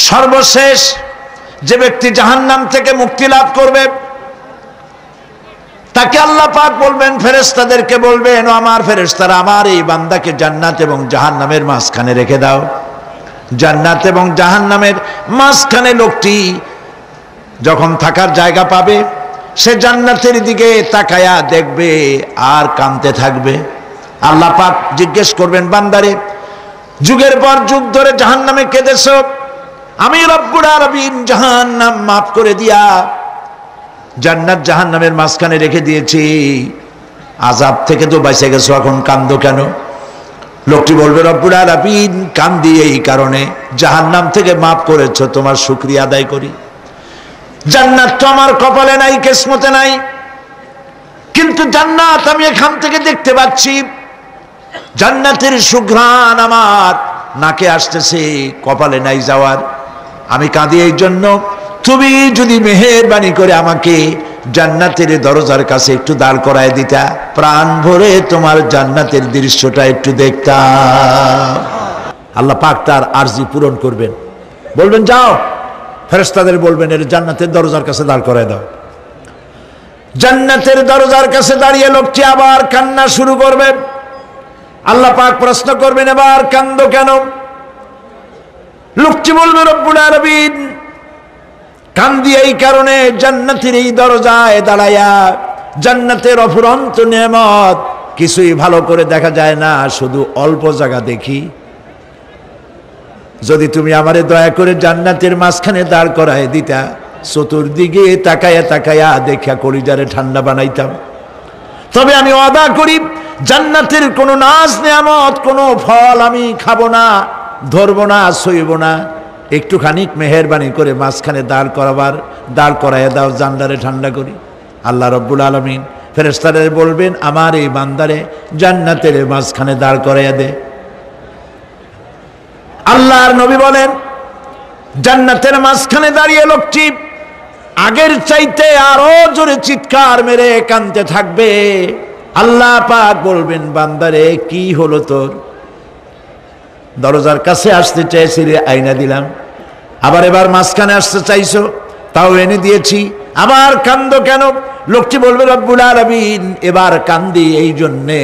সর্বশেষ যে ব্যক্তি জাহান্নাম থেকে মুক্তি লাভ করবে তাকে আল্লাহ পাক বলবেন, ফেরেশতাদেরকে বলবেন, ও আমার ফেরেশতারা, আমার এই বান্দাকে জান্নাত এবং জাহান্নামের মাঝখানে রেখে দাও। জান্নাত এবং জাহান্নামের মাঝখানে লোকটি যখন থাকার জায়গা পাবে, সে জান্নাতের দিকে তাকায়া দেখবে আর কাঁদতে থাকবে। আল্লাহ পাক জিজ্ঞেস করবেন, বান্দারে, যুগের পর যুগ ধরে জাহান্নামে কেঁদেছো, আমি রব্বুল আলামিন জাহান্নাম মাফ করে দিয়া জান্নাত জাহান্নামের মাঝখানে রেখে দিয়েছি, আযাব থেকে তো বেঁচে গেছো, এখন কান্দো কেন? লোকটি বলবে, রব্বুল আলামিন কান্দি এই কারণে, জাহান্নাম থেকে মাফ করেছো, তোমার শুকরিয়া আদায় করি। জান্নাত তো আমার কপালে নাই, কিসমতে নাই, কিন্তু জান্নাত আমি এখান থেকে দেখতে পাচ্ছি, জান্নাতের সুঘ্রাণ আমার নাকে আসতেছে, কপালে নাই যাওয়ার। আমি কাঁদি এই জন্য, তুমি যদি মেহেরবানি করে আমাকে জান্নাতের দরজার কাছে একটু দাঁড় করায় দিতা, প্রাণ ভরে তোমার জান্নাতের দৃশ্যটা একটু দেখতাম। আল্লাহ পাক তার আরজি পূরণ করবেন, বলবেন, যাও, ফেরেশতাদের বলবেন, এর জান্নাতের দরজার কাছে দাঁড় করায় দাও। জান্নাতের দরজার কাছে দাঁড়িয়ে লোকটি আবার কান্না শুরু করবে। আল্লাহ পাক প্রশ্ন করবেন, এবার কান্দো কেন? লোকটি বলবে, রব্বুল আলামিন কান্দি এই কারণে, জান্নাতের এই দরজায় দাঁড়ায়া জান্নাতের অফুরন্ত নেয়ামত কিছুই ভালো করে দেখা যায় না, শুধু অল্প জায়গা দেখি। যদি তুমি আমারে দয়া করে জান্নাতের মাঝখানে দাঁড় করায় দিতা, চতুর্দিকে তাকায়া তাকায়া দেখা কলিজারে ঠান্ডা বানাইতাম। তবে আমি ওয়াদা করি, জান্নাতের কোনো নাজ নেয়ামত, কোনো ফল আমি খাবো না, ধরবো না, সইব না। একটুখানি মেহেরবানি করে মাঝখানে দাঁড় করাইয়া দাও, জান্নারে ঠান্ডা করি। আল্লাহ রব্বুল আলামিন ফেরেশতাদের বলবেন, আমার এই বান্দারে জান্নাতের মাঝখানে দাঁড় করাইয়া দে। আল্লাহর নবী বলেন, জান্নাতের মাঝখানে দাঁড়িয়ে লোকটি আগের চাইতে আরো জোরে চিৎকার মেরে কাঁদতে থাকবে। আল্লাহ পাক বলবেন, বান্দারে কি হলো তোর? দরজার কাছে আসতে চাইছিলে, আইনা দিলাম। আবার এবার মাঝখানে আসতে চাইছো, তাও এনে দিয়েছি, আবার কান্দো কেন? লোকটি বলবে, রব্বুল আলামিন এবার কান্দি এই জন্যে,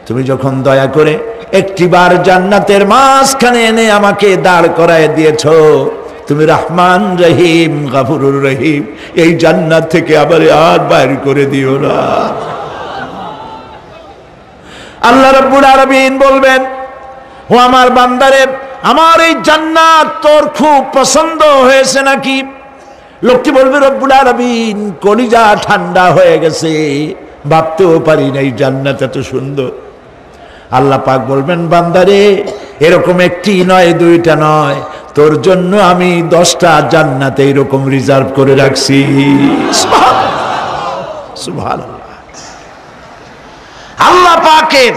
তুমি যখন দয়া করে একটিবার জান্নাতের মাঝখানে এনে আমাকে দাঁড় করায় দিয়েছো, তুমি রহমান রহিম গফুরুর রহিম, এই জান্নাত থেকে আবার আর বাইর করে দিও না। আল্লাহ রাব্বুল আলামিন বলবেন, ও আমার বান্দারে, আমার এই জান্নাত তোর খুব পছন্দ হয়েছে নাকি? লোকটি বলবে, রব্বুল আলামিন কলিজা ঠান্ডা হয়ে গেছে, ভাবতেও পারি না এই জান্নাত এত সুন্দর। আল্লাহ পাক বলবেন, বান্দারে, এরকম একটি নয়, দুইটা নয়, তোর জন্য আমি 10টা জান্নাত এইরকম রিজার্ভ করে রাখছি। সুবহানাল্লাহ, সুবহানাল্লাহ। আল্লাহ পাকের